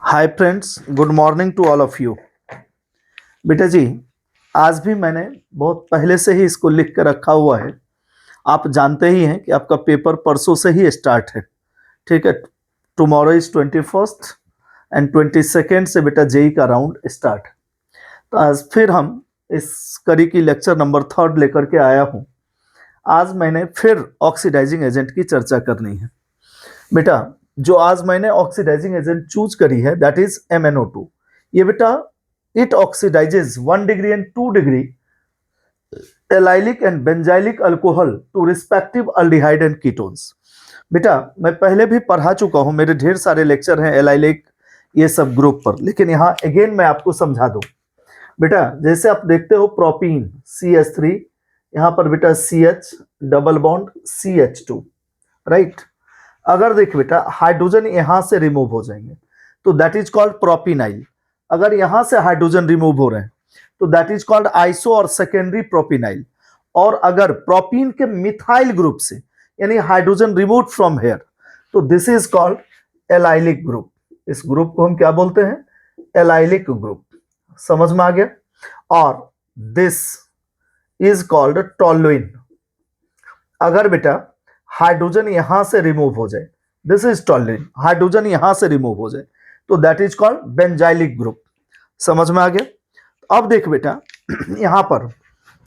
Hi friends, good morning to all of you. बेटा जी, आज भी मैंने बहुत पहले से ही इसको लिख कर रखा हुआ है। आप जानते ही हैं कि आपका पेपर परसों से ही स्टार्ट है, ठीक है। Tomorrow is 21st and 22nd से बेटा जेई का राउंड स्टार्ट। तो आज फिर हम इस कड़ी की लेक्चर नंबर 3 लेकर के आया हूँ। आज मैंने फिर ऑक्सीडाइजिंग एजेंट की चर्चा करनी है। बेटा, जो आज मैंने ऑक्सीडाइजिंग एजेंट चूज करी है दैट इज MnO2। ये बेटा it oxidises 1 degree and 2 degree allylic and benzylic alcohol to respective aldehyde and ketones. बेटा मैं पहले भी पढ़ा चुका हूं, मेरे ढेर सारे लेक्चर हैं एलाइलिक ये सब ग्रुप पर, लेकिन यहाँ अगेन मैं आपको समझा दूं। बेटा जैसे आप देखते हो प्रोपीन CH3, यहाँ पर बेटा CH double bond CH2, right. अगर देख बेटा हाइड्रोजन यहां से रिमूव हो जाएंगे तो दैट इज कॉल्ड प्रोपिनाइल। अगर यहां से हाइड्रोजन रिमूव हो रहे हैं तो दैट इज कॉल्ड आइसो और सेकेंडरी प्रोपिनाइल। और अगर प्रोपीन के मिथाइल ग्रुप से यानी हाइड्रोजन रिमूव फ्रॉम हेयर तो this is called allylic group. इस ग्रुप को हम क्या बोलते हैं? Allylic group. समझ में आ गया? और दिस इज कॉल्ड टॉलुइन। अगर बेटा हाइड्रोजन यहां से रिमूव हो जाए, दिस इज टॉलुइन, हाइड्रोजन यहां से रिमूव हो जाए तो that is called benzylic group. समझ में आ गया? अब देख बेटा यहां पर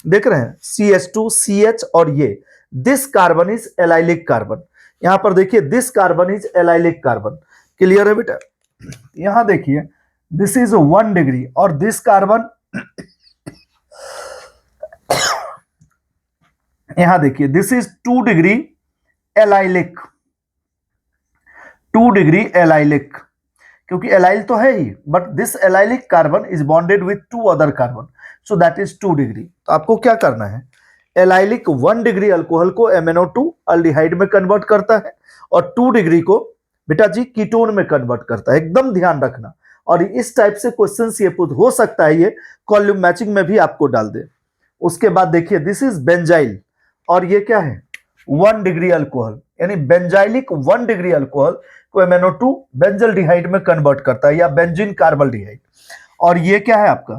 देख रहे हैं CH2 CH और ये this carbon is allylic carbon. यहां पर देखिए this carbon is allylic carbon. Clear है बेटा? यहां देखिए दिस इज 1 डिग्री और दिस कार्बन यहां देखिए this is 2 degree allylic, 2 degree allylic, क्योंकि एलाइल तो है ही but this allylic carbon is bonded with 2 other carbon so that is 2 degree. तो आपको क्या करना है? एलाइलिक 1 डिग्री अल्कोहल को MnO2 अल्डिहाइड में कन्वर्ट करता है और 2 डिग्री को बेटा जी कीटोन में कन्वर्ट करता है। एकदम ध्यान रखना। और इस टाइप से क्वेश्चंस ये हो सकता है ये कॉलम मैचिंग में भी आपको डाल दे। उसके बाद देखिए दिस इज बेंजाइल और ये क्या है? 1 डिग्री अल्कोहल, यानी बेंजाइलिक 1 डिग्री अल्कोहल को MnO2 बेंजल्डिहाइड में कन्वर्ट करता है या बेंजीन कार्बल्डिहाइड। और ये क्या है आपका?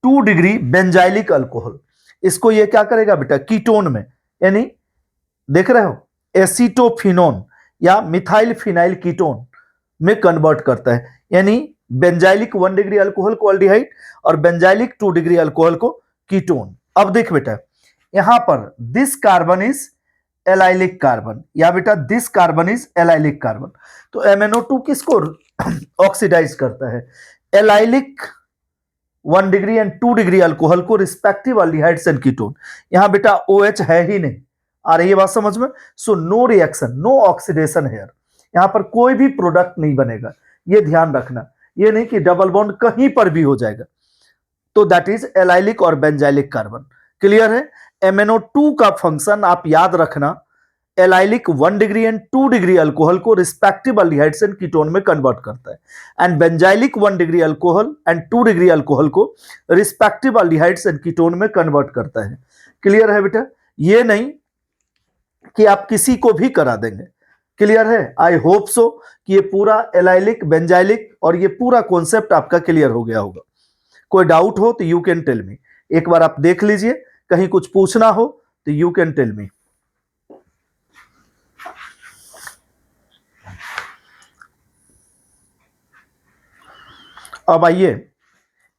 2 डिग्री बेंजाइलिक अल्कोहल। इसको ये क्या करेगा बेटा? कीटोन में, यानी देख रहे हो एसीटोफिनोन या मिथाइल फिनाइल कीटोन में कन्वर्ट करता है। यानी बेंजाइलिक 1 डिग्री अल्कोहल को अल्डिहाइड और बेंजाइलिक 2 डिग्री अल्कोहल को कीटोन। अब देख बेटा यहां पर this carbon is allylic carbon या बेटा this carbon is allylic carbon. तो MnO2 किसको ऑक्सीडाइज करता है? Allylic 1 degree and 2 degree alcohol को रिस्पेक्टिव अल्डिहाइड्स एंड कीटोन। यहां बेटा OH है ही नहीं। आ रही है बात समझ में? So no reaction, no oxidation here. यहां पर कोई भी प्रोडक्ट नहीं बनेगा, ये ध्यान रखना। ये नहीं कि डबल बॉन्ड कहीं पर भी हो जाएगा। तो दैट इज एलाइलिक और बेंजाइलिक कार्बन। क्लियर है? MnO2 का फंक्शन आप याद रखना, allylic 1 degree and 2 degree alcohol को रिस्पेक्टिव अल्डिहाइड्स एंड कीटोन में कन्वर्ट करता है and benzylic 1 degree alcohol and 2 degree alcohol को रिस्पेक्टिव अल्डिहाइड्स एंड कीटोन में कन्वर्ट करता है। क्लियर है बेटा? ये नहीं कि आप किसी को भी करा देंगे। क्लियर है? आई होप सो कि ये पूरा एलाइलिक बेंजाइलिक और ये पूरा कॉन्सेप्ट आपका क्लियर हो गया होगा। कोई डाउट हो तो यू कैन टेल मी। एक बार आप देख लीजिए, कहीं कुछ पूछना हो तो यू कैन टेल मी। अब आइए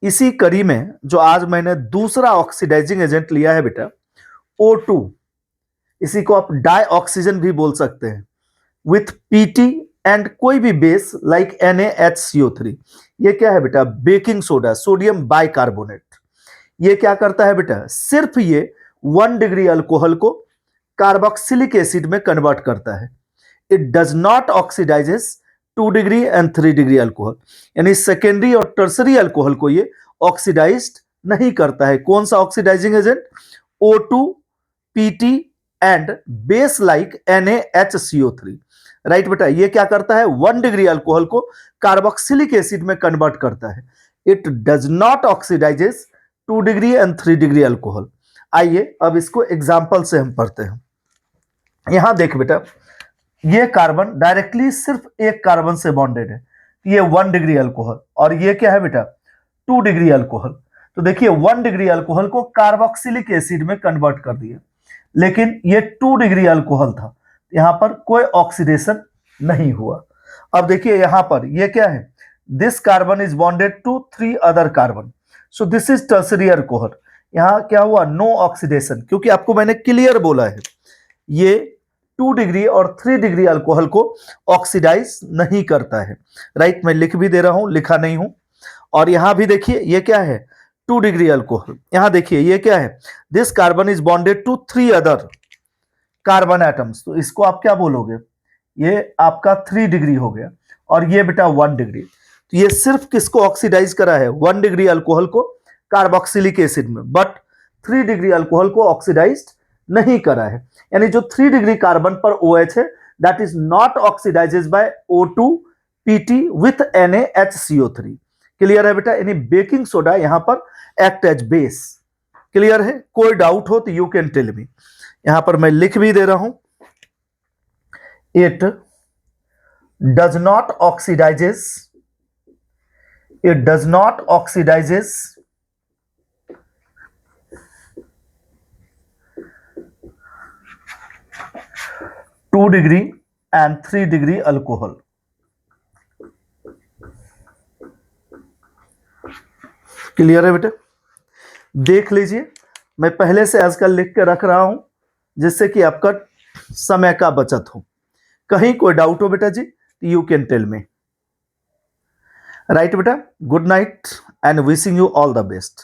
इसी कड़ी में जो आज मैंने दूसरा ऑक्सीडाइजिंग एजेंट लिया है बेटा O2, इसी को आप डाई ऑक्सीजन भी बोल सकते हैं, विथ PT एंड कोई भी बेस लाइक NaHCO3। ये क्या है बेटा? Baking soda, sodium bicarbonate. ये क्या करता है बेटा? सिर्फ ये 1 डिग्री अल्कोहल को कार्बोक्सिलिक एसिड में कन्वर्ट करता है। It does not oxidises 2 degree and 3 degree alcohol, यानी सेकेंडरी और टर्सरी अल्कोहल को ये ऑक्सीडाइज्ड नहीं करता है। कौन सा oxidising agent? O2, PT and base like NaHCO3। Right बेटा? ये क्या करता है? 1 डिग्री अल्कोहल को कार्बोक्सिलिक एसिड में कन्वर्ट करता है। It does not oxidises 2 degree and 3 degree alcohol. आइए अब इसको एग्जाम्पल से हम पढ़ते हैं। यहां देख बेटा, ये कार्बन डायरेक्टली सिर्फ एक कार्बन से बॉन्डेड है, ये 1 डिग्री अल्कोहल, और ये क्या है बेटा 2 डिग्री अल्कोहल। तो देखिए 1 डिग्री अल्कोहल को कार्बोक्सिलिक एसिड में कन्वर्ट कर दिया, लेकिन ये 2 डिग्री अल्कोहल था, यहां पर कोई ऑक्सीडेशन नहीं हुआ। अब देखिए यहां पर ये क्या है, this carbon is bonded to 3 other carbon, so this is tertiary alcohol. यहां क्या हुआ, नो ऑक्सीडेशन, क्योंकि आपको मैंने क्लियर बोला है ये 2 डिग्री और 3 डिग्री अल्कोहल को ऑक्सीडाइज नहीं करता है। राइट, मैं लिख भी दे रहा हूं, लिखा नहीं हूं। और यहां भी देखिए ये क्या है 2 डिग्री अल्कोहल, यहां देखिए ये क्या है, this carbon is bonded to 3 other carbon atoms, तो इसको आप क्या बोलोगे, ये आपका 3 डिग्री हो गया, और ये बेटा 1 डिग्री। तो ये सिर्फ किसको ऑक्सीडाइज करा है, 1 डिग्री अल्कोहल को कार्बोक्सिलिक एसिड में, बट 3 डिग्री अल्कोहल को ऑक्सीडाइज नहीं करा है। यानी जो 3 डिग्री कार्बन पर OH है, that is not oxidises by O2 PT with NaHCO3। Clear है बेटा, यानी बेकिंग सोडा यहां पर एक्ट एज बेस। क्लियर है, कोई डाउट हो तो यू कैन टेल मी। यहां पर मैं लिख भी दे रहा हूं, it does not oxidises, it does not oxidizes 2 degree and 3 degree alcohol. Clear है बेटा, देख लीजिए, मैं पहले से आजकल लिख के रख रहा हूं जिससे कि आपका समय का बचत हो। कहीं कोई डाउट हो बेटा जी, you can tell me. Right बेटा, good night and wishing you all the best.